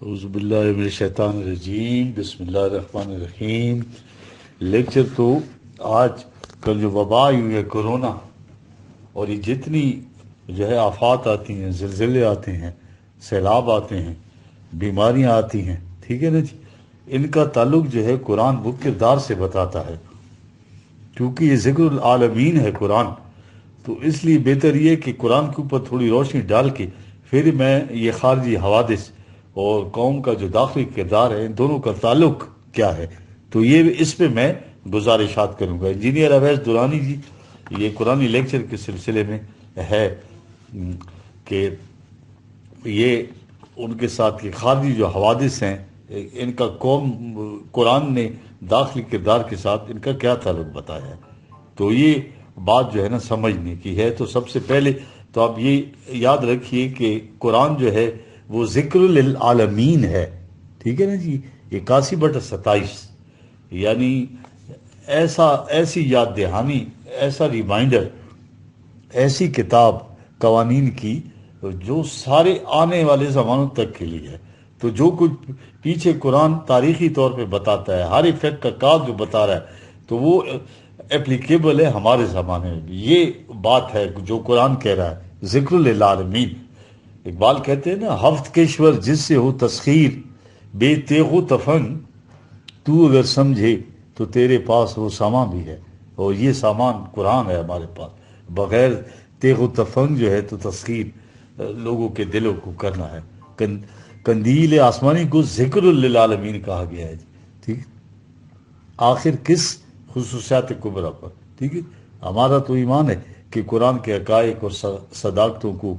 اعوذ باللہ من الشیطان الرجیم، بسم اللہ الرحمن الرحیم۔ لیکچر تو آج کل جو وبا آئی ہوئی ہے کرونا، اور یہ جتنی جو ہے آفات آتی ہیں، زلزلے آتے ہیں، سیلاب آتے ہیں، بیماریاں آتی ہیں، ٹھیک ہے نا جی، ان کا تعلق جو ہے قرآن وہ کردار سے بتاتا ہے، کیونکہ یہ ذکر العالمین ہے قرآن، تو اس لیے بہتر یہ کہ قرآن کے اوپر تھوڑی روشنی ڈال کے پھر میں یہ خارجی حوادث اور قوم کا جو داخلی کردار ہے، ان دونوں کا تعلق کیا ہے، تو یہ اس پہ میں گزارشات کروں گا۔ انجینئر اویس دورانی جی، یہ قرآنی لیکچر کے سلسلے میں ہے کہ یہ ان کے ساتھ یہ خارجی جو حوادث ہیں، ان کا قوم قرآن نے داخلی کردار کے ساتھ ان کا کیا تعلق بتایا ہے، تو یہ بات جو ہے نا سمجھنے کی ہے۔ تو سب سے پہلے تو آپ یہ یاد رکھیے کہ قرآن جو ہے وہ ذکر للعالمین ہے، ٹھیک ہے نا جی، 81/27، یعنی ایسی یاد دہانی، ایسا ریمائنڈر، ایسی کتاب قوانین کی جو سارے آنے والے زمانوں تک کے لیے ہے۔ تو جو کچھ پیچھے قرآن تاریخی طور پہ بتاتا ہے، ہر ایفیکٹ کا کاغذ جو بتا رہا ہے، تو وہ اپلیکیبل ہے ہمارے زمانے میں بھی۔ یہ بات ہے جو قرآن کہہ رہا ہے، ذکر للعالمین۔ اقبال کہتے ہیں نا، ہفت کشور جس سے ہو تسخیر، بے تیغ و تفنگ، تو اگر سمجھے تو تیرے پاس وہ سامان بھی ہے، اور یہ سامان قرآن ہے ہمارے پاس۔ بغیر تیغ و تفنگ جو ہے تو تسخیر لوگوں کے دلوں کو کرنا ہے۔ قندیل آسمانی کو ذکر للعالمین کہا گیا ہے جی، ٹھیک، آخر کس خصوصیات کبریٰ پر، ٹھیک ہے۔ ہمارا تو ایمان ہے کہ قرآن کے حقائق اور صداقتوں کو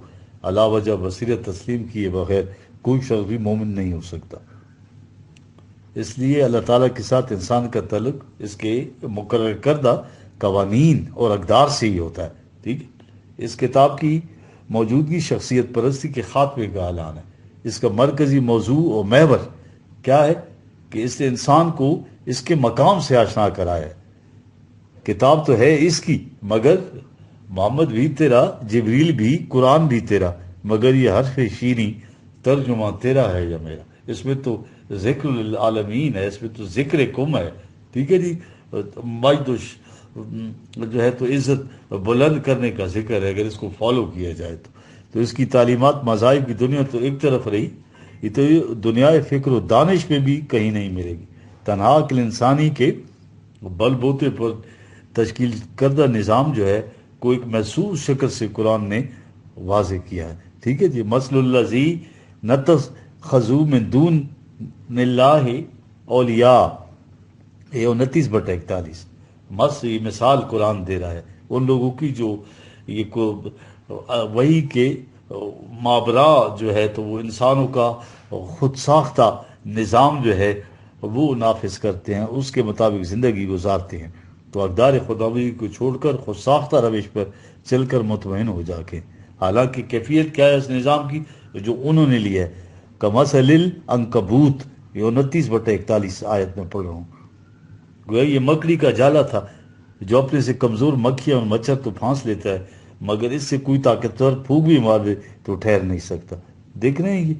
علا وجہ بصیرت تسلیم کیے بغیر کوئی شخص بھی مومن نہیں ہو سکتا۔ اس لیے اللہ تعالیٰ کے ساتھ انسان کا تعلق اس کے مقرر کردہ قوانین اور اقدار سے ہی ہوتا ہے، ٹھیک ہے۔ اس کتاب کی موجودگی شخصیت پرستی کے خاتمے کا اعلان ہے۔ اس کا مرکزی موضوع اور محور کیا ہے کہ اس نے انسان کو اس کے مقام سے آشنا کرایا ہے۔ کتاب تو ہے اس کی، مگر محمد بھی تیرا، جبریل بھی، قرآن بھی تیرا، مگر یہ حرف شیریں ترجمہ تیرا ہے یا میرا۔ اس میں تو ذکر العالمین ہے، اس میں تو ذکر کم ہے، ٹھیک ہے جی، مجد جو ہے تو عزت بلند کرنے کا ذکر ہے، اگر اس کو فالو کیا جائے تو اس کی تعلیمات مذاہب کی دنیا تو ایک طرف رہی، یہ تو دنیا فکر و دانش میں بھی کہیں نہیں ملے گی۔ تنہا عقل انسانی کے بل بوتے پر تشکیل کردہ نظام جو ہے کو ایک محسوس شکل سے قرآن نے واضح کیا ہے، ٹھیک ہے جی۔ مثل الذی نتخذوا من دون اللہ اولیاء، یہ 29/41، یہ مثال قرآن دے رہا ہے ان لوگوں کی جو یہ وہی کے مابرا جو ہے تو وہ انسانوں کا خود ساختہ نظام جو ہے وہ نافذ کرتے ہیں، اس کے مطابق زندگی گزارتے ہیں، تو اقدار خداوندی کو چھوڑ کر خود ساختہ روش پر چل کر مطمئن ہو جا کے، حالانکہ کیفیت کیا ہے اس نظام کی جو انہوں نے لیا ہے، کمثل العنکبوت، یہ 29/41 آیت میں پڑھ رہا ہوں۔ گویا یہ مکڑی کا جالا تھا جو اپنے سے کمزور مکھیاں اور مچھر تو پھانس لیتا ہے، مگر اس سے کوئی طاقتور پھونک بھی مار دے تو ٹھہر نہیں سکتا۔ دیکھ رہے ہیں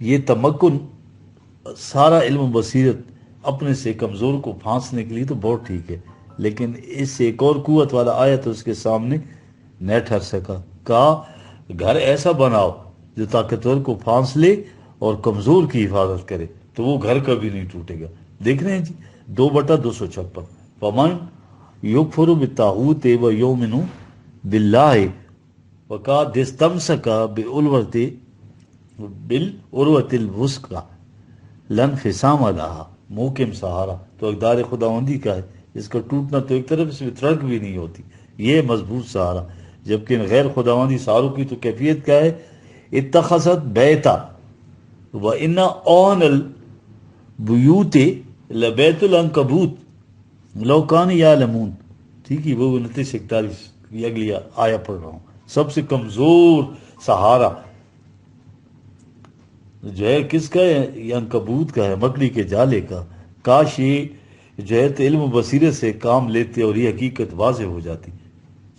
یہ تمکن، سارا علم و بصیرت اپنے سے کمزور کو پھانسنے کے لیے تو بہت ٹھیک ہے، لیکن اس سے ایک اور قوت والا آیا تو اس کے سامنے نہ ٹھہر سکا۔ کہا گھر ایسا بناؤ جو طاقتور کو پھانس لے اور کمزور کی حفاظت کرے، تو وہ گھر کبھی نہیں ٹوٹے گا۔ دیکھ رہے ہیں جی، 2/256، فمن یکفر بالطاغوت ویؤمن باللہ فقد استمسک بالعروۃ الوثقی لا انفصام لہا، محکم سہارا، تو اقدار خداوندی کا ہے، اس کا ٹوٹنا تو ایک طرف سے ترک بھی نہیں ہوتی، یہ مضبوط سہارا۔ جبکہ غیر خداوندی سہاروں کی تو کیفیت کیا ہے، اتخذت بیتا وان اون البیوت لبیت العنکبوت لو کانوا یعلمون، ٹھیک ہے، وہ 29/41 کی اگلی آیا پڑھ رہا ہوں۔ سب سے کمزور سہارا جو ہے کس کا ہے، یہ عنکبوت کا ہے، مکڑی کے جالے کا۔ کاش یہ جو ہے تو علم و بصیرت سے کام لیتے اور یہ حقیقت واضح ہو جاتی۔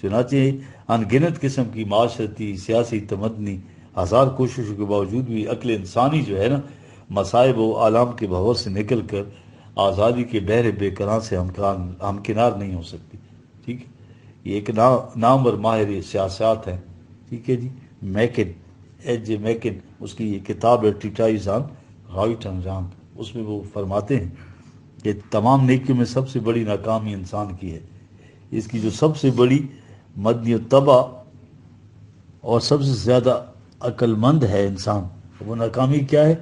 چنانچہ ان گنت قسم کی معاشرتی، سیاسی، تمدنی ہزار کوششوں کے باوجود بھی عقل انسانی جو ہے نا مصائب و آلام کے بھور سے نکل کر آزادی کے بحر بے کنار سے ہمکنار نہیں ہو سکتی. ٹھیک ہے. یہ ایک نامور ماہر سیاست ہیں. ٹھیک ہے جی. میکن، ایچ جے میکن، اس کی یہ کتاب ہے treatise on right and wrong. اس میں وہ فرماتے ہیں کہ تمام نیکیوں میں سب سے بڑی ناکامی انسان کی ہے. اس کی جو سب سے بڑی مدنی و طبع اور سب سے زیادہ عقل مند ہے انسان، وہ ناکامی کیا ہے؟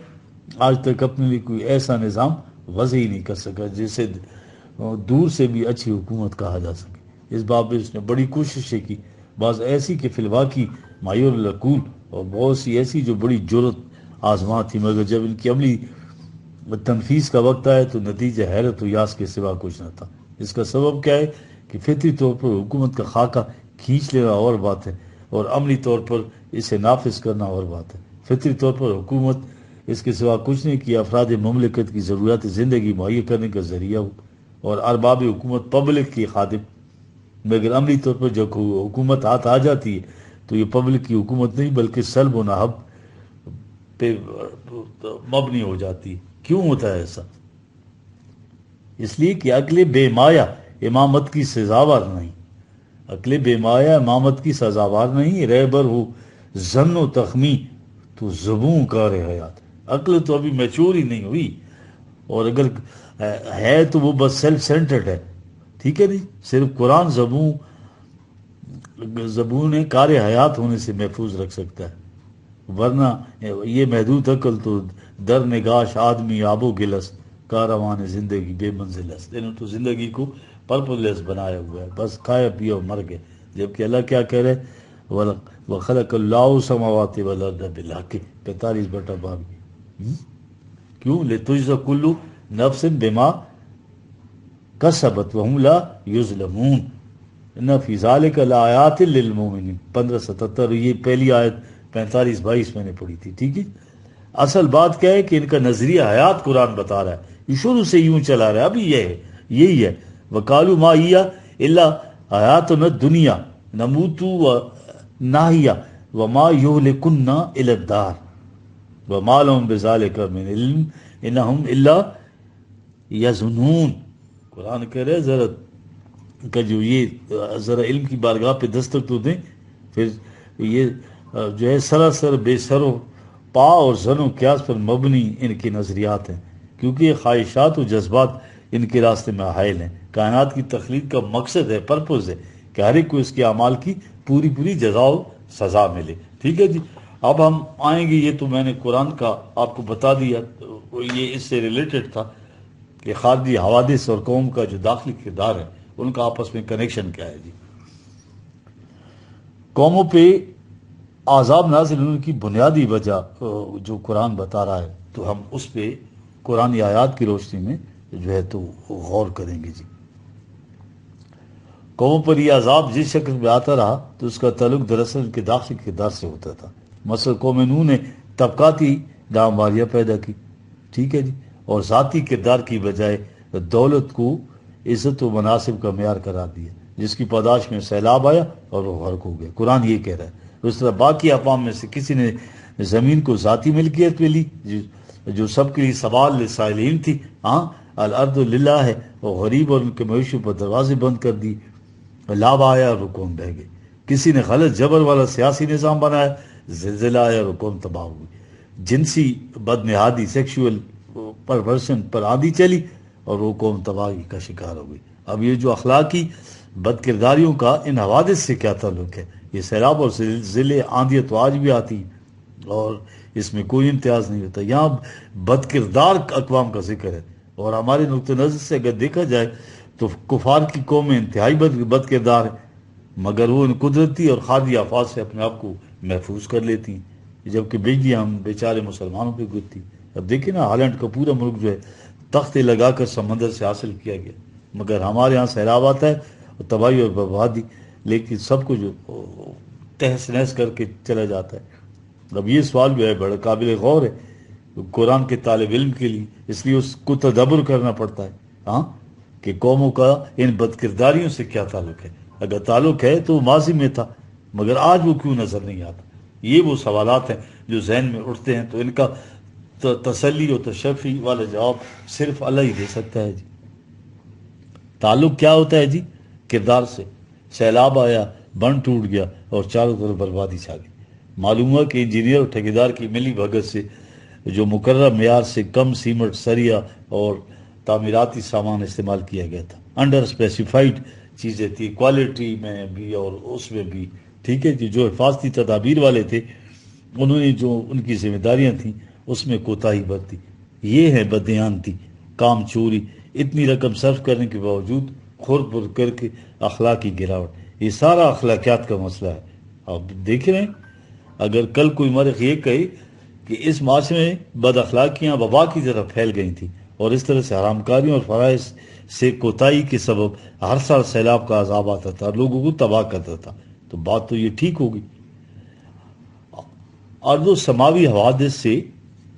آج تک اپنے لیے کوئی ایسا نظام وضع ہی نہیں کر سکا جسے دور سے بھی اچھی حکومت کہا جا سکے. اس باب میں اس نے بڑی کوششیں کی، بعض ایسی کہ فی الواقع مایور العقول، اور بہت سی ایسی جو بڑی جرت آزما تھی، مگر جب ان کی عملی تنفیذ کا وقت آیا تو نتیجہ حیرت و یاس کے سوا کچھ نہ تھا. اس کا سبب کیا ہے کہ فطری طور پر حکومت کا خاکہ کھینچ لینا اور بات ہے، اور عملی طور پر اسے نافذ کرنا اور بات ہے. فطری طور پر حکومت اس کے سوا کچھ نہیں کیا افراد مملکت کی ضروریات زندگی مہیا کرنے کا ذریعہ ہو، اور ارباب حکومت پبلک کی خادم. مگر عملی طور پر جب حکومت ہاتھ آ جاتی ہے تو یہ پبلک کی حکومت نہیں بلکہ سلب و نہب پہ مبنی ہو جاتی ہے. کیوں ہوتا ہے ایسا؟ اس لیے کہ عقل بے مایا امامت کی سزاوار نہیں. عقل بے مایا امامت کی سزاوار نہیں. رہبر ہو ظن و تخمی تو زبوں کار حیات. عقل تو ابھی میچور ہی نہیں ہوئی، اور اگر ہے تو وہ بس سیلف سینٹرڈ ہے. ٹھیک ہے نہیں. صرف قرآن زبون کار حیات ہونے سے محفوظ رکھ سکتا ہے، ورنہ یہ محدود عقل تو در نگاش آدمی آب و گلس کاروان زندگی بے منزل است. انہوں تو زندگی کو پرپز لیس بنایا ہوا ہے، بس کھایا پیا اور مر گئے. جبکہ اللہ کیا کہہ رہے؟ وَخَلَقَ اللَّهُ السَّمَاوَاتِ وَالْأَرْضَ بِالْحَقِّ 45/22. کیوں؟ لِتُجْزَىٰ كُلُّ نَفْسٍ بِمَا كَسَبَتْ وَهُمْ لَا يُظْلَمُونَ إِنَّ فِي ذَلِكَ لَآيَاتٍ لِّلْمُؤْمِنِينَ 1577. یہ پہلی آیت 45-22 میں نے پڑھی تھی. ٹھیک ہے. اصل بات کیا ہے کہ ان کا نظریہ حیات قرآن بتا رہا ہے. یہ شروع سے یوں چلا رہا ہے، ابھی یہ ہے، یہی ہے. وَقَالُوا مَا هِيَ إِلَّا حَيَاتُنَا الدُّنْيَا نَمُوتُ وَنَحْيَا وَمَا يُهْلِكُنَّا إِلَّا الدَّهْرُ وَمَا لَهُم بِذَلِكَ مِنْ عِلْمٍ إِنَّهُمْ إِلَّا يَظُنُّونَ. قرآن کہہ رہے ذرا کہ جو یہ ذرا علم کی بارگاہ پہ دستک تو دیں، پھر یہ جو ہے سراسر بے سر و پا اور زن و قیاس پر مبنی ان کے نظریات ہیں، کیونکہ یہ خواہشات و جذبات ان کے راستے میں حائل ہیں. کائنات کی تخلیق کا مقصد ہے، پرپز ہے کہ ہر ایک کو اس کے اعمال کی پوری جزا و سزا ملے. ٹھیک ہے جی. اب ہم آئیں گے، یہ تو میں نے قرآن کا آپ کو بتا دیا، یہ اس سے ریلیٹڈ تھا کہ خارجی حوادث اور قوم کا جو داخلی کردار ہے ان کا آپس میں کنیکشن کیا ہے جی. قوموں پہ عذاب نازل ہونے کی بنیادی وجہ جو قرآن بتا رہا ہے، تو ہم اس پہ قرآن آیات کی روشنی میں جو ہے تو غور کریں گے جی. قوموں پر یہ عذاب جس شکل میں آتا رہا تو اس کا تعلق دراصل ان کے داخلی کردار سے ہوتا تھا. مثلا قوم نوح نے طبقاتی ڈامواریاں پیدا کی. ٹھیک ہے جی. اور ذاتی کردار کی بجائے دولت کو عزت و مناسب کا معیار قرار دیا، جس کی پاداش میں سیلاب آیا اور وہ غرق ہو گیا. قرآن یہ کہہ رہا ہے. اس طرح باقی اقوام میں سے کسی نے زمین کو ذاتی ملکیت پہ لی جو سب کے لیے سوال لسائلین تھی. ہاں، الارض للہ ہے. اور غریب اور ان کے مویشیوں پر دروازے بند کر دی، لاب آیا اور قوم بہہ گئی. کسی نے غلط جبر والا سیاسی نظام بنایا، زلزلہ آیا اور قوم تباہ ہوئی. جنسی بدنہادی سیکشول پرورشن پر آندھی چلی اور وہ قوم تباہی کا شکار ہو گئی. اب یہ جو اخلاقی بد کرداریوں کا ان حوادث سے کیا تعلق ہے؟ یہ سیلاب اور زلزلے آندھی تو آج بھی آتی ہیں اور اس میں کوئی امتیاز نہیں ہوتا. یہاں بد کردار اقوام کا ذکر ہے، اور ہمارے نقطہ نظر سے اگر دیکھا جائے تو کفار کی قومیں انتہائی بد کردار ہیں، مگر وہ ان قدرتی اور خارجی آفات سے اپنے آپ کو محفوظ کر لیتی ہیں، جبکہ بجلی ہم بیچارے مسلمانوں پہ گرتی. اب دیکھیں نا، ہالینڈ کا پورا ملک جو ہے تختے لگا کر سمندر سے حاصل کیا گیا، مگر ہمارے ہاں سیلاب آتا ہے اور تباہی اور بربادی، لیکن سب کو جو تہس نہس کر کے چلا جاتا ہے. اب یہ سوال جو ہے بڑا قابل غور ہے قرآن کے طالب علم کے لیے، اس لیے اس کو تدبر کرنا پڑتا ہے ہاں کہ قوموں کا ان بد کرداریوں سے کیا تعلق ہے. اگر تعلق ہے تو ماضی میں تھا، مگر آج وہ کیوں نظر نہیں آتا؟ یہ وہ سوالات ہیں جو ذہن میں اٹھتے ہیں، تو ان کا تسلی و تشفی والا جواب صرف اللہ ہی دے سکتا ہے جی۔ تعلق کیا ہوتا ہے جی؟ کردار سے۔ سیلاب آیا، بن ٹوٹ گیا اور چاروں طرف بربادی چھا گئی۔ معلوم ہوا کہ انجینئر اور ٹھیکیدار کی ملی بھگت سے جو مقررہ معیار سے کم سیمنٹ، سریا اور تعمیراتی سامان استعمال کیا گیا تھا۔ انڈر اسپیسیفائڈ چیزیں تھی، کوالٹی میں بھی اور اس میں بھی، ٹھیک ہے جی۔ جو حفاظتی تدابیر والے تھے انہوں نے جو ان کی ذمہ داریاں تھیں اس میں کوتاہی برتی۔ یہ ہے بددیانتی، کام چوری، اتنی رقم صرف کرنے کے باوجود خرد برد کر کے اخلاقی گراوٹ۔ یہ سارا اخلاقیات کا مسئلہ ہے۔ آپ دیکھ رہے ہیں، اگر کل کوئی مورخ یہ کہے کہ اس معاشرے میں بد اخلاقیاں وبا کی طرح پھیل گئی تھیں اور اس طرح سے حرام کاریوں اور فرائض سے کوتاہی کے سبب ہر سال سیلاب کا عذاب آتا تھا، لوگوں کو تباہ کرتا تھا، تو بات تو یہ ٹھیک ہوگی۔ ارض و سماوی حوادث سے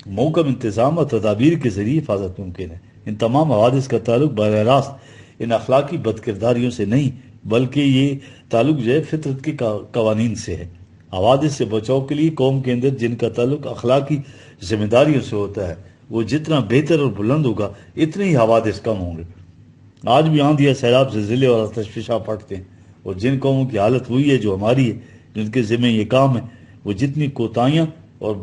محکم انتظام اور تدابیر کے ذریعے حفاظت ممکن ہے۔ ان تمام حوادث کا تعلق براہ راست ان اخلاقی بدکرداریوں سے نہیں، بلکہ یہ تعلق جو ہے فطرت کے قوانین سے ہے۔ حوادث سے بچاؤ کے لیے قوم کے اندر جن کا تعلق اخلاقی ذمہ داریوں سے ہوتا ہے، وہ جتنا بہتر اور بلند ہوگا اتنے ہی حوادث کم ہوں گے۔ آج بھی آندھی یا سیلاب زلزلے اور آتش فشاں پھٹتے ہیں، اور جن قوموں کی حالت وہی ہے جو ہماری ہے، جن کے ذمہ یہ کام ہے، وہ جتنی کوتاہیاں اور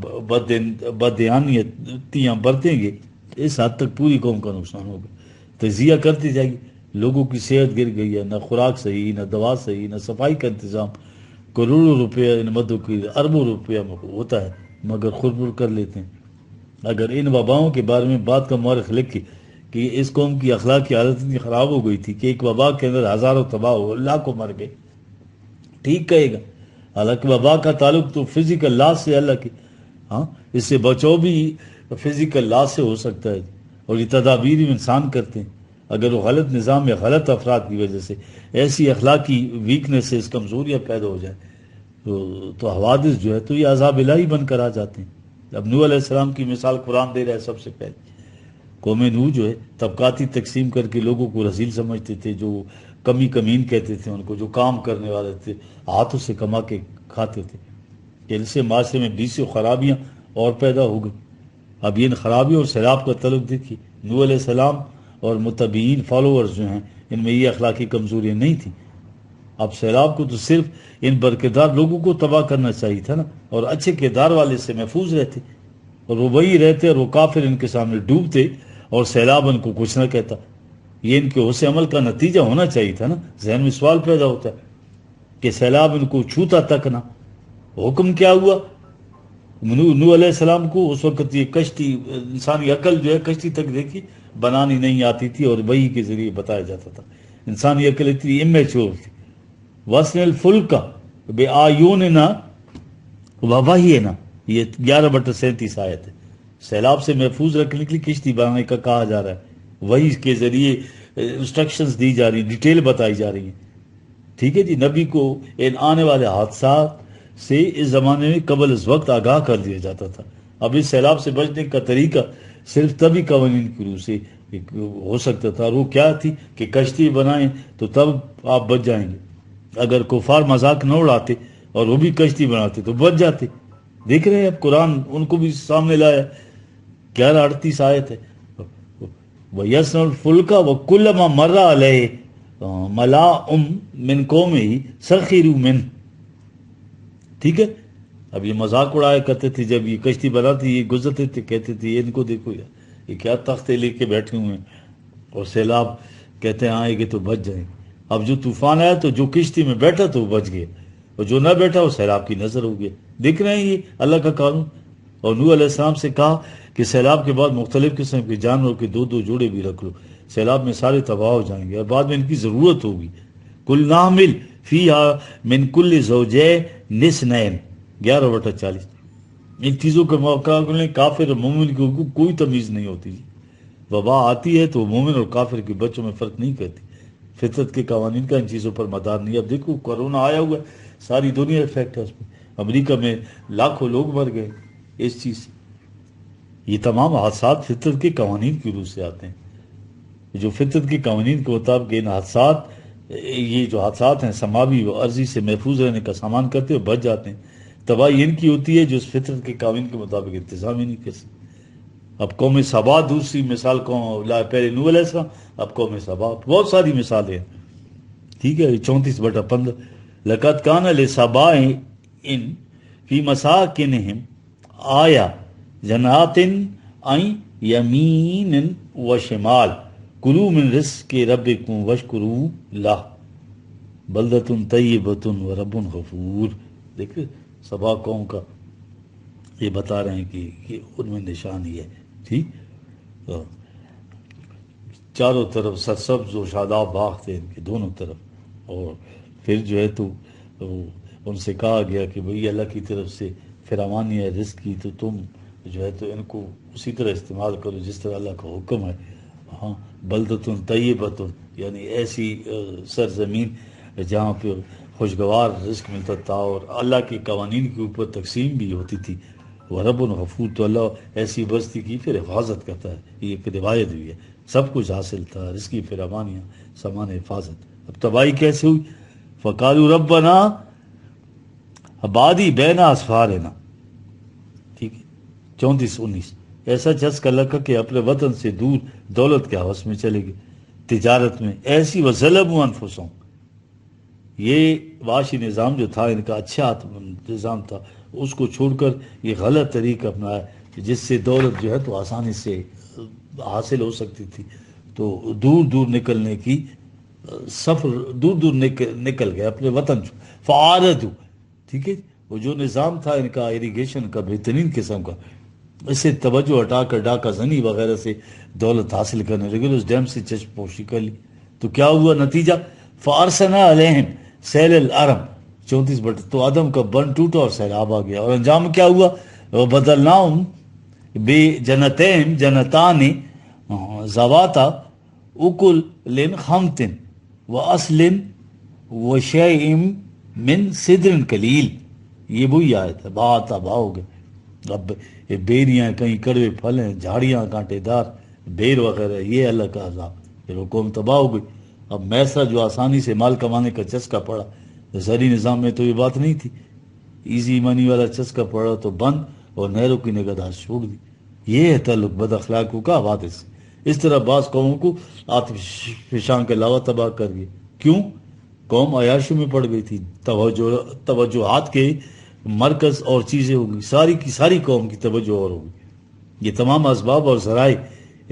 بددیانتیاں برتیں گے، اس حد تک پوری قوم کا نقصان ہوگا۔ تجزیہ کرتی جائے گی، لوگوں کی صحت گر گئی ہے، نہ خوراک صحیح، نہ دوا صحیح، نہ صفائی کا انتظام، کروڑوں روپیہ ان مدوں کی اربوں روپیہ ہوتا ہے مگر خود کر لیتے ہیں۔ اگر ان وباؤں کے بارے میں بات کا مورخ لکھے کہ اس قوم کی اخلاقی حالت اتنی خراب ہو گئی تھی کہ ایک وبا کے اندر ہزاروں تباہ ہو، لاکھوں مر گئے، ٹھیک کہے گا۔ حالانکہ وبا کا تعلق تو فزیکل لاس سے اللہ کی، ہاں اس سے بچاؤ بھی فزیکل لاس سے ہو سکتا ہے، اور یہ تدابیر بھی انسان کرتے ہیں۔ اگر وہ غلط نظام یا غلط افراد کی وجہ سے ایسی اخلاقی ویکنیسز، کمزوریاں پیدا ہو جائیں تو حوادث جو ہے تو یہ عذاب الہی بن کر آ جاتے ہیں۔ اب نوح علیہ السلام کی مثال قرآن دے رہا ہے۔ سب سے پہلے قوم نوح جو ہے طبقاتی تقسیم کر کے لوگوں کو رذیل سمجھتے تھے، جو کمی کمین کہتے تھے ان کو، جو کام کرنے والے تھے ہاتھوں سے کما کے کھاتے تھے، جن سے معاشرے میں بیسوں خرابیاں اور پیدا ہو گئی۔ اب یہ ان خرابیوں اور سیلاب کا تعلق دیکھیے، نوح علیہ السلام اور متبعین فالوورز جو ہیں ان میں یہ اخلاقی کمزوریاں نہیں تھیں۔ اب سیلاب کو تو صرف ان برکردار لوگوں کو تباہ کرنا چاہیے تھا نا، اور اچھے کردار والے سے محفوظ رہتے، اور وہ وہی رہتے اور وہ کافر ان کے سامنے ڈوبتے اور سیلاب ان کو کچھ نہ کہتا۔ یہ ان کے حسن عمل کا نتیجہ ہونا چاہیے تھا نا۔ ذہن میں سوال پیدا ہوتا ہے کہ سیلاب ان کو چھوتا تک نہ۔ حکم کیا ہوا؟ نوح علیہ السلام کو اس وقت یہ کشتی، انسانی عقل جو ہے کشتی تک دیکھی بنانی نہیں آتی تھی، اور وحی کے ذریعے بتایا جاتا تھا۔ انسانی عقل اتنی امیچور تھی۔ وَاسْنِ الْفُلْكَ بِأَعْيُنِنَا وَوَحْيِنَا، یہ 11/37 آیت ہے۔ سیلاب سے محفوظ رکھنے کے لیے کشتی بنانے کا کہا جا رہا ہے، وحی کے ذریعے انسٹرکشنز دی جا رہی ہیں، ڈیٹیل بتائی جا رہی ہیں، ٹھیک ہے جی۔ نبی کو ان آنے والے حادثات سے اس زمانے میں قبل از وقت آگاہ کر دیا جاتا تھا۔ اب اس سیلاب سے بچنے کا طریقہ صرف تبھی قوانین کی روح سے ہو سکتا تھا، اور وہ کیا تھی کہ کشتی بنائیں تو تب آپ بچ جائیں گے۔ اگر کفار مذاق نہ اڑاتے اور وہ بھی کشتی بناتے تو بچ جاتے۔ دیکھ رہے ہیں اب قرآن ان کو بھی سامنے لایا، 11:38 آیت ہے، وَيَسْنَ الْفُلْكَ وَكُلَّمَا مَرَّ عَلَيْهِ مَلَاءٌ مِّن قَوْمِهِ سَخِرُوا مِنْهُ، ٹھیک ہے۔ اب یہ مذاق اڑایا کرتے تھے، جب یہ کشتی بناتی یہ گزرتے تھے، کہتے تھے ان کو دیکھو یار یہ کیا تختے لے کے بیٹھے ہوئے ہیں، اور سیلاب کہتے ہیں آئیں گے تو بچ جائیں گے۔ اب جو طوفان آیا تو جو کشتی میں بیٹھا تو وہ بچ گیا، اور جو نہ بیٹھا وہ سیلاب کی نظر ہو گیا۔ دیکھ رہے ہیں یہ اللہ کا قانون۔ اور نوح علیہ السلام سے کہا کہ سیلاب کے بعد مختلف قسم کے جانوروں کے 2 جوڑے بھی رکھ لو، سیلاب میں سارے تباہ ہو جائیں گے اور بعد میں ان کی ضرورت ہوگی۔ کل نحمل فیہا من کل زوجین اثنین، 11/40۔ ان چیزوں کے مقابلے کافر اور مومن کی کوئی تمیز نہیں ہوتی جی۔ وبا آتی ہے تو وہ مومن اور کافر کے بچوں میں فرق نہیں کرتی۔ فطرت کے قوانین کا ان چیزوں پر مدار نہیں۔ اب دیکھو کورونا آیا ہوا ہے، ساری دنیا افیکٹ ہے اس میں، امریکہ میں لاکھوں لوگ مر گئے اس چیز سے۔ یہ تمام حادثات فطرت کے قوانین کی روح سے آتے ہیں۔ جو فطرت کے قوانین کے مطابق ان حادثات، یہ جو حادثات ہیں سماوی و عرضی سے محفوظ رہنے کا سامان کرتے ہیں، بچ جاتے ہیں۔ تباہی ان کی ہوتی ہے جو اس فطرت کے قوانین کے مطابق انتظام ہی نہیں کر سکتے. اب قوم سبا دوسری مثال، پہلے نوح علیہ السلام، اب قوم سبا، بہت ساری مثالیں ہیں. ٹھیک ہے، 34/15. لقد کان لسباء فی مساکنہم آیا جنات عن یمین و شمال کلوا من رزق ربکم واشکروا لہ بلدۃ طیبۃ و رب غفور. دیکھیں سبا قوم کا یہ بتا رہے ہیں کہ یہ ان میں نشانی ہے. ٹھیک، چاروں طرف سرسبز و شاداب باغ تھے ان کے دونوں طرف. اور پھر جو ہے تو ان سے کہا گیا کہ بھئی اللہ کی طرف سے فراوانی ہے رزق کی، تو تم جو ہے تو ان کو اسی طرح استعمال کرو جس طرح اللہ کا حکم ہے. ہاں، بلدۃ طیبۃ، یعنی ایسی سرزمین جہاں پہ خوشگوار رزق ملتا تھا اور اللہ کے قوانین کے اوپر تقسیم بھی ہوتی تھی. رب غفور، تو اللہ ایسی بستی کی پھر حفاظت کرتا ہے. یہ ایک روایت بھی ہے. سب کچھ حاصل تھا، رزق کی فراوانیاں، سامان حفاظت. اب تباہی کیسے ہوئی؟ فقالوا ربنا بادی بین اسفارنا. ٹھیک ہے، 34-19. ایسا چسکا لگا کہ اپنے وطن سے دور دولت کے ہوس میں چلے گئے، تجارت میں ایسی. وظلموا انفسهم، یہ معاشی نظام جو تھا ان کا اچھا نظام تھا، اس کو چھوڑ کر یہ غلط طریقہ اپنایا جس سے دولت جو ہے تو آسانی سے حاصل ہو سکتی تھی. تو دور دور نکلنے کی سفر، دور دور نکل گئے اپنے وطن. فعارضوا، ٹھیک ہے، وہ جو نظام تھا ان کا اریگیشن کا بہترین قسم کا، اس سے توجہ ہٹا کر ڈاکہ زنی وغیرہ سے دولت حاصل کرنے لگے. اس ڈیم سے چشم پوشی کر لی. تو کیا ہوا نتیجہ؟ فارسلنا علیہم سیل الارم. 34 تو عدم کا بن ٹوٹا اور سیلاب آ گیا. اور انجام کیا ہوا؟ وبدلناہم بجنتین جنتان ذواتا اکل خمط واصل وشیء من سدر قلیل. یہ وہی آیت ہے. بات تباہ ہو گئے. اب بیریاں، کہیں کڑوے پھل ہیں، جھاڑیاں کانٹے دار، بیر وغیرہ، یہ اللہ کا عذاب. پھر وہ قوم تباہ ہو گئی. اب میسر جو آسانی سے مال کمانے کا چسکا پڑا، زرعی نظام میں تو یہ بات نہیں تھی، ایزی منی والا چسکا پڑا تو بند اور نہروں کی نگہداشت چھوڑ دی. یہ ہے تعلق بد اخلاقوں کا حوادث سے. اس طرح بعض قوموں کو آتش فشاں کے علاوہ تباہ کر گئے. کیوں؟ قوم عیاشیوں میں پڑ گئی تھی، توجہات کے مرکز اور چیزیں ہو گئی، ساری کی ساری قوم کی توجہ اور ہو گئی. یہ تمام اسباب اور ذرائع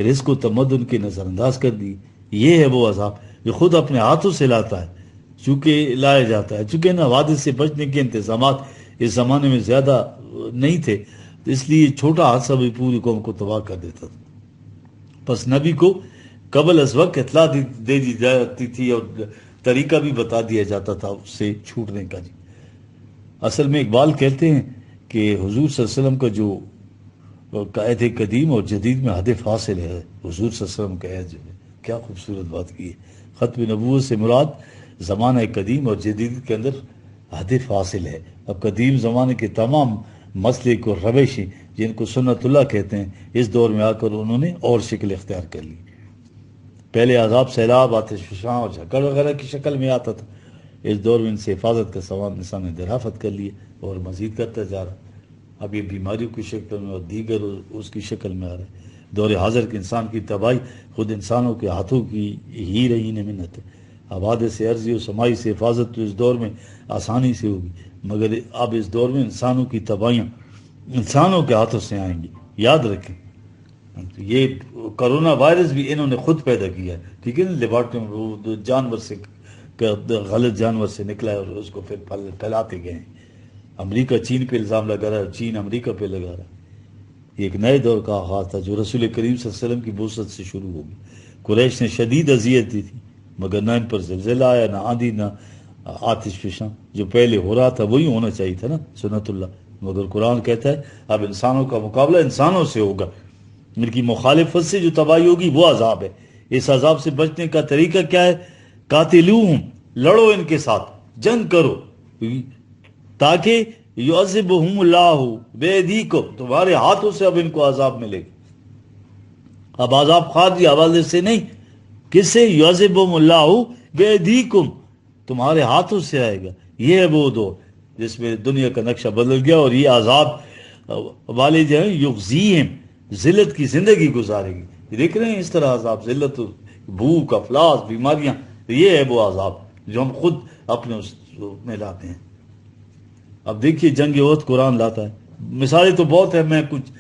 رزق و تمدن کے نظر انداز کر دی. یہ ہے وہ عذاب جو خود اپنے ہاتھوں سے لاتا ہے، چونکہ لایا جاتا ہے. چونکہ ان حوادث سے بچنے کے انتظامات اس زمانے میں زیادہ نہیں تھے، اس لیے چھوٹا حادثہ بھی پوری قوم کو تباہ کر دیتا تھا. پس نبی کو قبل از وقت اطلاع دے دی جاتی تھی اور طریقہ بھی بتا دیا جاتا تھا اس سے چھوٹنے کا. جی اصل میں اقبال کہتے ہیں کہ حضور صلی اللہ علیہ وسلم کا جو قائد قدیم اور جدید میں ہدف حاصل ہے، حضور صلی اللہ علیہ وسلم کا عہد جو ہے، کیا خوبصورت بات کی ہے. ختم نبوت سے مراد زمانہ قدیم اور جدید کے اندر ہدف حاصل ہے. اب قدیم زمانے کے تمام مسلک اور روشیں جن کو سنت اللہ کہتے ہیں، اس دور میں آ کر انہوں نے اور شکل اختیار کر لی. پہلے عذاب سیلاب، آتش فشاں اور جھکڑ وغیرہ کی شکل میں آتا تھا. اس دور میں ان سے حفاظت کا سامان انسان نے دریافت کر لیے اور مزید کرتا جا رہا. اب یہ بیماریوں کی شکل میں اور دیگر اس کی شکل میں آ رہا ہے. دور حاضر کے انسان کی تباہی خود انسانوں کے ہاتھوں کی ہی رہی نے منت ہے. حوادث سے عرضی و سماعی سے حفاظت تو اس دور میں آسانی سے ہوگی، مگر اب اس دور میں انسانوں کی تباہیاں انسانوں کے ہاتھوں سے آئیں گی. یاد رکھیں، یہ کرونا وائرس بھی انہوں نے خود پیدا کیا ہے. ٹھیک ہے نا، لیبارٹری میں جانور سے، غلط جانور سے نکلا ہے اور اس کو پھر پھیلاتے گئے ہیں. امریکہ چین پہ الزام لگا رہا ہے، چین امریکہ پہ لگا رہا ہے. یہ ایک نئے دور کا آغاز تھا جو رسول کریم صلی اللہ علیہ وسلم کی بعثت سے شروع ہوگی. قریش نے شدید اذیت دی تھی، مگر نہ ان پر زلزلہ آیا، نہ آندھی، نہ آتش فشاں. جو پہلے ہو رہا تھا وہی ہونا چاہیے تھا نا، سنت اللہ. مگر قرآن کہتا ہے اب انسانوں کا مقابلہ انسانوں سے ہوگا. ان کی مخالفت سے جو تباہی ہوگی وہ عذاب ہے. اس عذاب سے بچنے کا طریقہ کیا ہے؟ قاتلوہم، لڑو ان کے ساتھ، جنگ کرو، تاکہ یعذبہم اللہ بیدیکم، تمہارے ہاتھوں سے اب ان کو عذاب ملے گا. اب عذاب خارجی حوالے سے نہیں، کس سے؟ یعذبہم اللہ بیدیکم، تمہارے ہاتھوں سے آئے گا. یہ ہے وہ دور جس میں دنیا کا نقشہ بدل گیا، اور یہ عذاب والے جو ہیں یغزیہم، ذلت کی زندگی گزارے گی. یہ دیکھ رہے ہیں اس طرح عذاب، ذلت، بھوک، افلاس، بیماریاں، یہ ہے وہ عذاب جو ہم خود اپنے اس میں لاتے ہیں. اب دیکھیے جنگ عہد قرآن لاتا ہے. مثالیں تو بہت ہیں، میں کچھ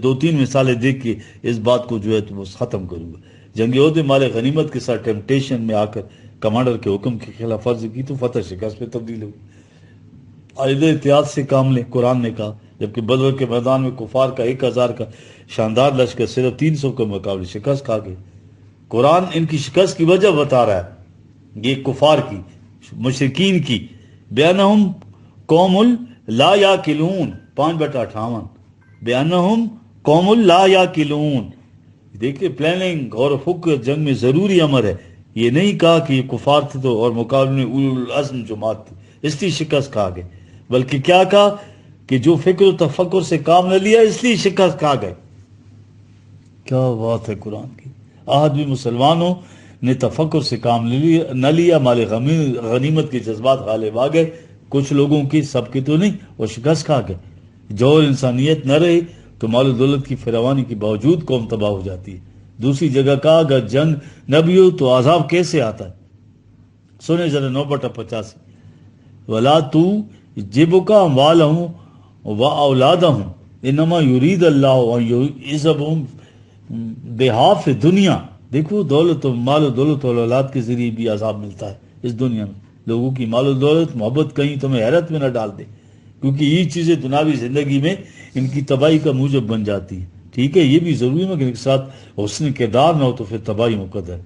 2-3 مثالیں دیکھ کے اس بات کو جو ہے تو ختم کروں گا. جنگ عہد میں مال غنیمت کے ساتھ ٹیمپٹیشن میں آ کر کمانڈر کے حکم کے خلاف ورزی کی تو فتح شکست پہ تبدیل ہوئی. عائد احتیاط سے کام لیں، قرآن نے کہا، جبکہ بدر کے میدان میں کفار کا 1000 کا شاندار لشکر صرف 300 کے مقابلے شکست کھا گئے. قرآن ان کی شکست کی وجہ بتا رہا ہے، یہ کفار کی، مشرکین کی. بیانہم قوم لا یاکلون، 5/58. بیانہم قوم لا یاکلون. دیکھیے پلاننگ اور فکر جنگ میں ضروری امر ہے. یہ نہیں کہا کہ یہ کفار تھے تو اور مقابلے میں اولو العزم جماعت تھی اس لیے شکست کھا گئے، بلکہ کیا کہا کہ جو فکر و تفکر سے کام نہ لیا اس لیے شکست کھا گئے. کیا بات ہے قرآن کی. آج بھی مسلمانوں نے تفکر سے کام نہ لیا، مال غنیمت کے جذبات غالب آ گئے، کچھ لوگوں کی، سب کی تو نہیں، اور شکست کھا گئے. جو انسانیت نہ رہی تو مال و دولت کی فراوانی کے باوجود قوم تباہ ہو جاتی ہے. دوسری جگہ کہا اگر جنگ نہ بھی ہو تو عذاب کیسے آتا ہے. سنیں ذرا 9/85. ولا تو جبک اموالہم و اولادہم انما یرید اللہ ان یعذبہم بہاف دنیا. دیکھو دولت و مال و دولت و اولاد کے ذریعے بھی عذاب ملتا ہے اس دنیا میں. لوگوں کی مال و دولت، محبت کہیں تمہیں حیرت میں نہ ڈال دے، کیونکہ یہ چیزیں دنیاوی زندگی میں ان کی تباہی کا موجب بن جاتی ہے. ٹھیک ہے، یہ بھی ضروری ہے، لیکن ایک ساتھ حسن کردار نہ ہو تو پھر تباہی مقدر ہے.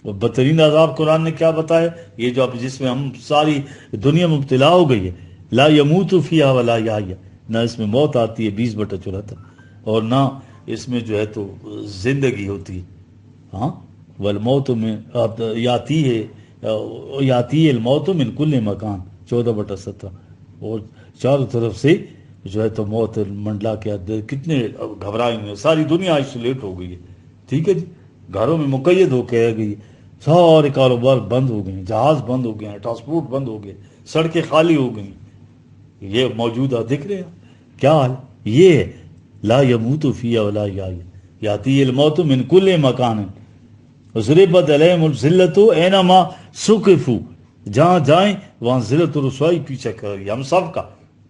اور بدترین عذاب قرآن نے کیا بتایا، یہ جو اب جس میں ہم ساری دنیا مبتلا ہو گئی ہے، لا یموت فیہا ولا یحییٰ، نہ اس میں موت آتی ہے 20/74، اور نہ اس میں جو ہے تو زندگی ہوتی ہے. ہاں، والموت میں یاتی الموت من کل مکان 14/17. اور چاروں طرف سے جو ہے تو موت منڈلا کے کتنے گھبرائے ہوئے، ساری دنیا آئسولیٹ ہو گئی ہے. ٹھیک ہے جی، گھروں میں مقید ہو کے رہ گئی، سارے کاروبار بند ہو گئے، جہاز بند ہو گئے، ٹرانسپورٹ بند ہو گئے، سڑکیں خالی ہو گئیں. یہ موجودہ دیکھ رہے ہیں کیا حال. یہ ہے لا یموت فیہا ولا یحییٰ یاتی الموت من کل مکان ضربت علیہم الذلۃ اینما ثقفوا، جہاں جائیں وہاں ذلت و رسوائی پیچھے کر رہی ہے ہم سب کا.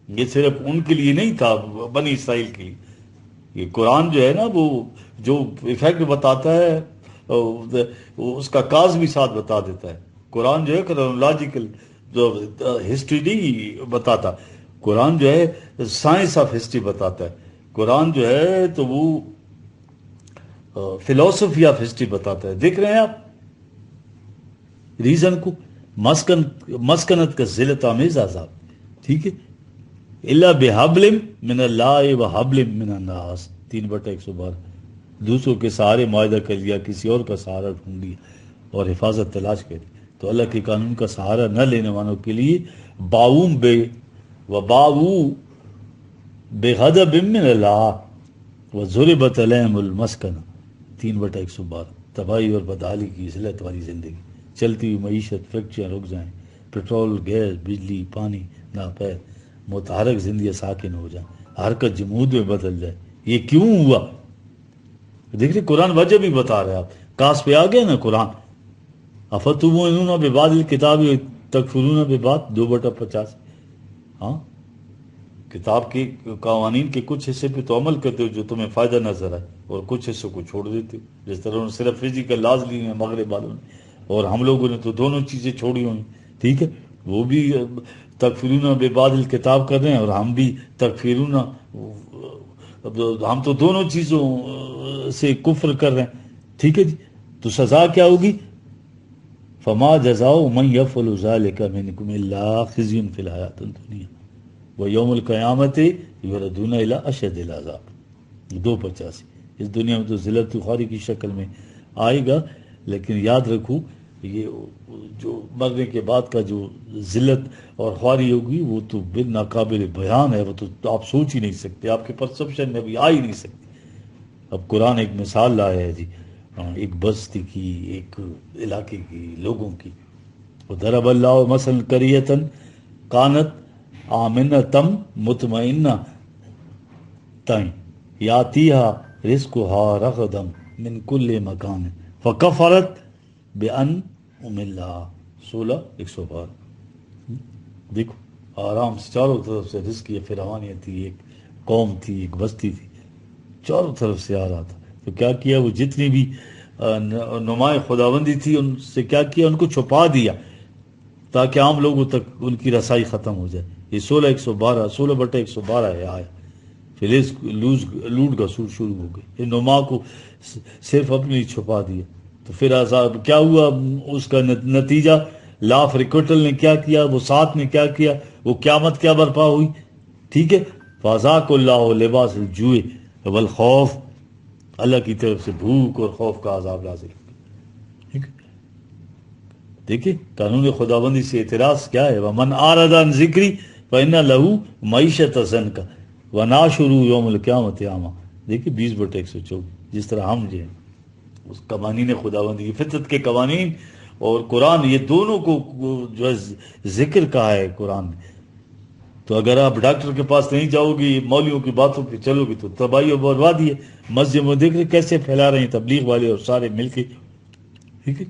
یہ صرف ان کے لیے نہیں تھا، بنی اسرائیل کے لیے. یہ قرآن جو ہے نا وہ جو ایفیکٹ بتاتا ہے اس کا کاز بھی ساتھ بتا دیتا ہے. قرآن جو ہے کرونالوجیکل جو ہسٹری نہیں بتاتا، قرآن جو ہے سائنس آف ہسٹری بتاتا ہے. قرآن جو ہے تو وہ فلسفی آف ہسٹری بتاتا ہے. دیکھ رہے ہیں آپ ریزن کو، مسکنت کا ذلت آمیز عذاب. ٹھیک ہے، اللہ بحبل من اللہ و حبل من الناس 3/112. دوسروں کے سہارے معاہدہ کر لیا، کسی اور کا سہارا ڈھونڈ لیا اور حفاظت تلاش کری. تو اللہ کے قانون کا سہارا نہ لینے والوں کے لیے باؤ بے غضب من اللہ و ضربت علیہم المسکنہ 3/112. تباہی اور بدحالی کی ذلت والی زندگی. چلتی ہوئی معیشت، فیکٹریاں رک جائیں، پیٹرول، گیس، بجلی، پانی ناپید، متحرک زندگی ساکن ہو جائیں، حرکت جمود میں بدل جائے. یہ کیوں ہوا؟ دیکھ رہے قرآن وجہ بھی بتا رہے. آپ کاس پہ آ گیا نا قرآن. افتؤمنون ببعض الکتاب تکفرون ببعض 2/50. ہاں، کتاب کے قوانین کے کچھ حصے پہ تو عمل کرتے ہو جو تمہیں فائدہ نظر آئے، اور کچھ حصوں کو چھوڑ دیتے ہو. جس طرح انہوں نے صرف فزیکل لاز لی ہیں مغرب والوں نے، اور ہم لوگوں نے تو دونوں چیزیں چھوڑی ہوئی. ٹھیک ہے، وہ بھی تکفرون ببعض الکتاب کر رہے ہیں اور ہم بھی تکفرون، ہم تو دونوں چیزوں سے کفر کر رہے ہیں. ٹھیک ہے جی، تو سزا کیا ہوگی؟ فما جزاء من یفعل ذلک منکم الا خزی فی الحیاۃ الدنیا ویوم القیامت یردون الی اشد العذاب 2/85. اس دنیا میں تو ذلت و خواری کی شکل میں آئے گا، لیکن یاد رکھو یہ جو مرنے کے بعد کا جو ذلت اور خواری ہوگی وہ تو ناقابل بیان ہے، وہ تو آپ سوچ ہی نہیں سکتے، آپ کے پرسپشن میں بھی آ ہی نہیں سکتی. اب قرآن ایک مثال لایا ہے جی، ایک بستی کی، ایک علاقے کی، لوگوں کی. ضرب اللہ مثلا قریۃ کانت آمنتم مطمئنہ تائیں یاتیہا رزقہا رغدم من کل مکان فکفرت بانعم اللہ 16:112۔ دیکھو آرام سے چاروں طرف سے رزق یہ فراوانیت تھی، ایک قوم تھی، ایک بستی تھی، چاروں طرف سے آ رہا تھا۔ تو کیا کیا، وہ جتنی بھی نمائے خداوندی تھی ان سے کیا کیا، ان کو چھپا دیا تاکہ عام لوگوں تک ان کی رسائی ختم ہو جائے۔ یہ 16:112 ہے آیا۔ پھر لوٹ کا سور شروع ہو گئی، یہ نما کو صرف اپنے لیے چھپا دیا۔ تو پھر عذاب کیا ہوا، اس کا نتیجہ لاف ریکوٹل نے کیا کیا، وہ ساتھ نے کیا کیا، وہ قیامت کیا برپا ہوئی، ٹھیک ہے۔ فَأَذَاقَ اللَّهُ لِبَاسَ الْجُوعِ وَالْخَوْفِ، اللہ کی طرف سے بھوک اور خوف کا عذاب نازل ہو گیا۔ دیکھیں قانون خداوندی سے اعتراض کیا ہے، وَمَنْ أَعْرَضَ عَنْ ذِكْرِي فَإِنَّ لَهُ مَعِيشَةً ضَنْكًا وَنَحْشُرُهُ يَوْمَ الْقِيَامَةِ أَعْمَىٰ۔ دیکھیں 20/124، جس طرح ہم جو ہیں اس قوانین خداوندی، فطرت کے قوانین اور قرآن، یہ دونوں کو جو ہے ذکر کہا ہے قرآن نے۔ تو اگر آپ ڈاکٹر کے پاس نہیں جاؤ گی، مولویوں کی باتوں پہ چلو گی تو تباہی اور بربادی ہے۔ مسجد میں دیکھ رہے کیسے پھیلا رہے ہیں تبلیغ والے اور سارے مل کے، ٹھیک ہے۔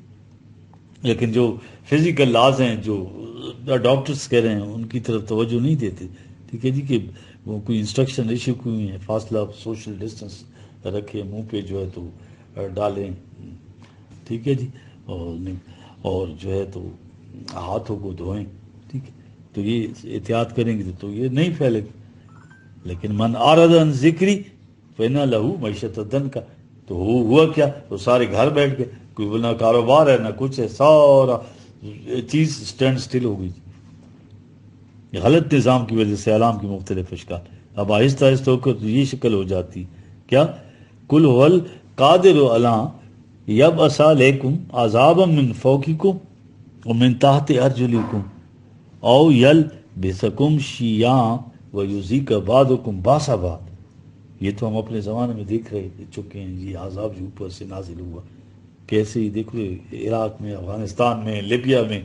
لیکن جو فزیکل لاز ہیں، جو ڈاکٹرز کہہ رہے ہیں، ان کی طرف توجہ نہیں دیتے، ٹھیک ہے جی، کہ وہ کوئی انسٹرکشن ایشو ہوئی ہیں، فاصلہ سوشل ڈسٹنس رکھے، منہ پہ جو ہے تو ڈالیں، ٹھیک ہے جی، اور جو ہے تو ہاتھوں کو دھوئیں، ٹھیک ہے۔ تو یہ احتیاط کریں گے تو یہ نہیں پھیلے گا۔ لیکن من اعرض عن ذکری فإن له معیشۃ ضنکا، تو ہوا کیا، تو سارے گھر بیٹھ گئے، کوئی نہ کاروبار ہے نہ کچھ ہے، سارا چیز سٹینڈ سٹل ہو گئی۔ یہ غلط نظام کی وجہ سے علام کی مختلف اشکال۔ اب آہستہ آہستہ ہو کر یہ شکل ہو جاتی کیا، کل هو القادر علی یبعث علیکم عذابا من فوقکم ومن تحت ارجلکم او یلبسکم شیعا ویذیق بعضکم باس بعض۔ یہ تو ہم اپنے زمانے میں دیکھ رہے چکے ہیں، یہ عذاب جو اوپر سے نازل ہوا کیسے ہی دیکھو، عراق میں، افغانستان میں، لیبیا میں،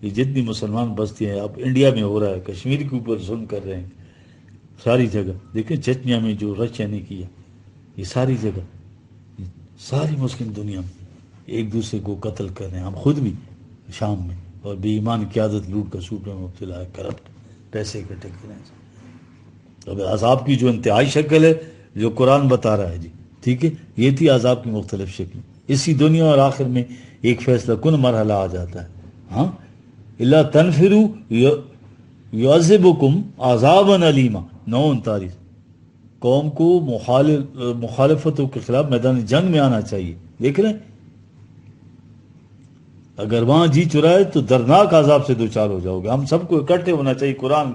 یہ جتنی مسلمان بستیاں ہیں، اب انڈیا میں ہو رہا ہے، کشمیر کے اوپر ظلم کر رہے ہیں ساری جگہ۔ دیکھیں چچنیا میں جو رشیا نے کیا، یہ ساری جگہ، ساری مسلم دنیا میں ایک دوسرے کو قتل کر رہے ہیں۔ ہم خود بھی شام میں، اور بے ایمان قیادت لوٹ کا سوٹ میں مبتلا ہے، کرپٹ، پیسے اکٹھے کر رہے ہیں۔ اب عذاب کی جو انتہائی شکل ہے جو قرآن بتا رہا ہے جی، ٹھیک ہے، یہ تھی عذاب کی مختلف شکلیں۔ اسی دنیا اور آخر میں ایک فیصلہ کن مرحلہ آ جاتا ہے، ہاں، الا تنفروا یعذبکم عذابا علیما 39۔ قوم کو مخالفتوں کے خلاف میدان جنگ میں آنا چاہیے، دیکھ رہے ہیں، اگر وہاں جی چرائے تو دردناک عذاب سے دوچار ہو جاؤ گے۔ ہم سب کو اکٹھے ہونا چاہیے، قرآن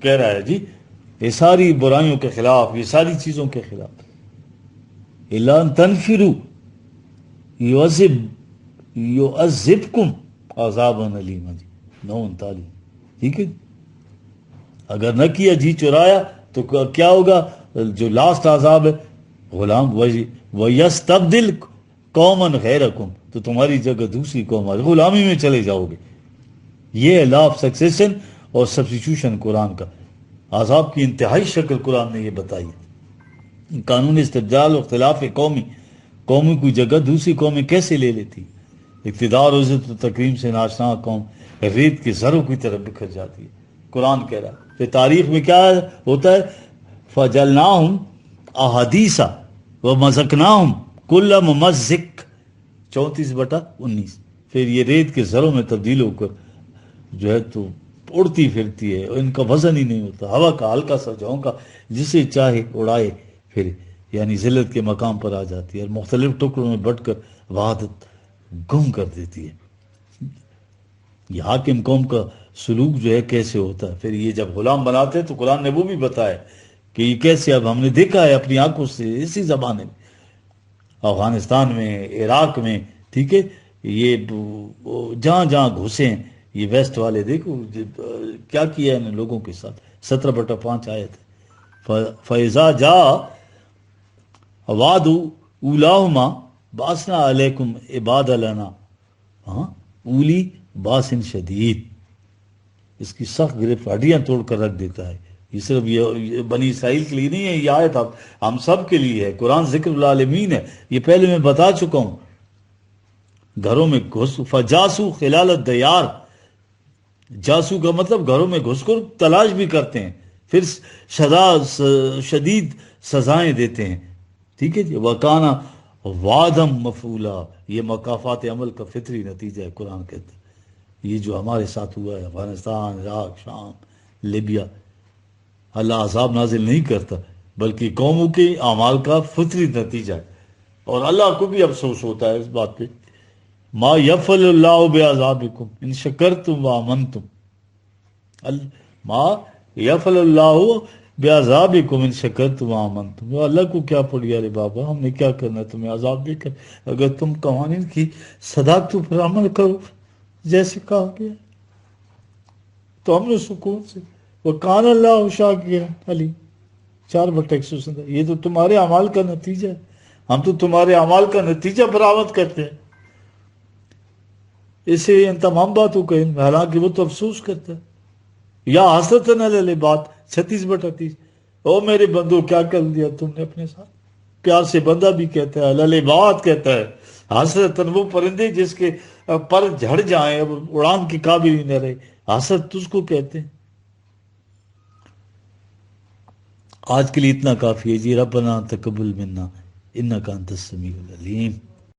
کہہ رہا ہے جی، یہ ساری برائیوں کے خلاف، یہ ساری چیزوں کے خلاف۔ الا تنفروا یعذبکم عذابا علیما جی 39، ٹھیک ہے۔ اگر نہ کیا، جی چرایا، تو کیا ہوگا، جو لاسٹ عذاب ہے، غلام وَيَسْتَبْدِلْ قَوْمًا غَيْرَكُمْ، تو تمہاری جگہ دوسری قوم آئے، غلامی میں چلے جاؤ گے۔ یہ ہے لا آف سکسیشن اور سبسٹیٹیوشن قرآن کا۔ عذاب کی انتہائی شکل قرآن نے یہ بتائی ہے۔ قانون استبدال اور اختلاف قومی کی جگہ دوسری قومیں کیسے لے لیتی، اقتدار و عزت و تکریم سے ناشنا قوم ریت کے ذروں کی طرف بکھر جاتی ہے۔ قرآن کہہ رہا ہے، پھر تاریخ میں کیا ہوتا ہے، فَجَلْنَاهُمْ أَحَادِيثَ وَمَزَقْنَاهُمْ كُلَّ مُمَزِّقٍ 34/19۔ پھر یہ ریت کے ذروں میں تبدیل ہو کر جو ہے تو اڑتی پھرتی ہے، اور ان کا وزن ہی نہیں ہوتا، ہوا کا ہلکا سا جھونکا جسے چاہے اڑائے پھر، یعنی ذلت کے مقام پر آ جاتی ہے اور مختلف ٹکڑوں میں بٹ کر وحدت گم کر دیتی ہے۔ یہ حاکم قوم کا سلوک جو ہے کیسے ہوتا ہے، پھر یہ جب غلام بناتے ہیں تو قرآن نے وہ بھی بتایا کہ یہ کیسے، اب ہم نے دیکھا ہے اپنی آنکھوں سے اسی زمانے میں، افغانستان میں، عراق میں، ٹھیک ہے، یہ جہاں جہاں گھسے ہیں یہ ویسٹ والے، دیکھو کیا کیا ہے ان لوگوں کے ساتھ۔ 17/5 آیت ہے، فَإِذَا جَاءَ وعد اولاہما باسنا علیکم عباد لنا اولی باسن شدید۔ اس کی سخت گرفت ہڈیاں توڑ کر رکھ دیتا ہے. یہ صرف یہ بنی اسرائیل کے لیے نہیں ہے، یہ آیت ہم سب کے لیے ہے. قرآن ذکر العالمین ہے، یہ پہلے میں بتا چکا ہوں. گھروں میں گھس فجاسو خلال الدیار، جاسو کا مطلب گھروں میں گھس کر تلاش بھی کرتے ہیں، پھر شدید سزائیں دیتے ہیں. ٹھیک ہے جی. وکانا وعدم مفعولا، یہ مکافات عمل کا فطری نتیجہ ہے. قرآن کہتا ہے یہ جو ہمارے ساتھ ہوا ہے افغانستان، عراق، شام، لیبیا، اللہ عذاب نازل نہیں کرتا بلکہ قوموں کے اعمال کا فطری نتیجہ ہے. اور اللہ کو بھی افسوس ہوتا ہے اس بات پہ. ما یفعل اللہ بعذابکم ان شکرتم وآمنتم، ما یفعل اللہ بعذابکم ان شکرتم وآمنتم. اللہ کو کیا پڑی ارے بابا، ہم نے کیا کرنا تمہیں عذاب دے کر، اگر تم قوانین کی صداقتوں پر عمل کرو جیسے کہا گیا تو ہم نے سکون سے. وَقَانَ اللَّهُ شَاكِرًا عَلِيمًا 4/167. یہ تو تمہارے اعمال کا نتیجہ ہے، ہم تو تمہارے اعمال کا نتیجہ برآمد کرتے ہیں. اسے ان تمام باتوں کا علم ہے، حالانکہ وہ تو افسوس کرتا ہے. یا حسرتاً علی العباد 36/38. او میرے بندو کیا کر دیا تم نے اپنے ساتھ. پیار سے بندہ بھی کہتا ہے، علی العباد کہتا ہے. حسرتاً وہ پرندے جس کے پر جھڑ جائیں اب اڑان کے قابل ہی نہ رہے، حسرت تجھ کو کہتے ہیں. آج کے لیے اتنا کافی ہے جی. ربنا تقبل منا انک انت السمیع العلیم.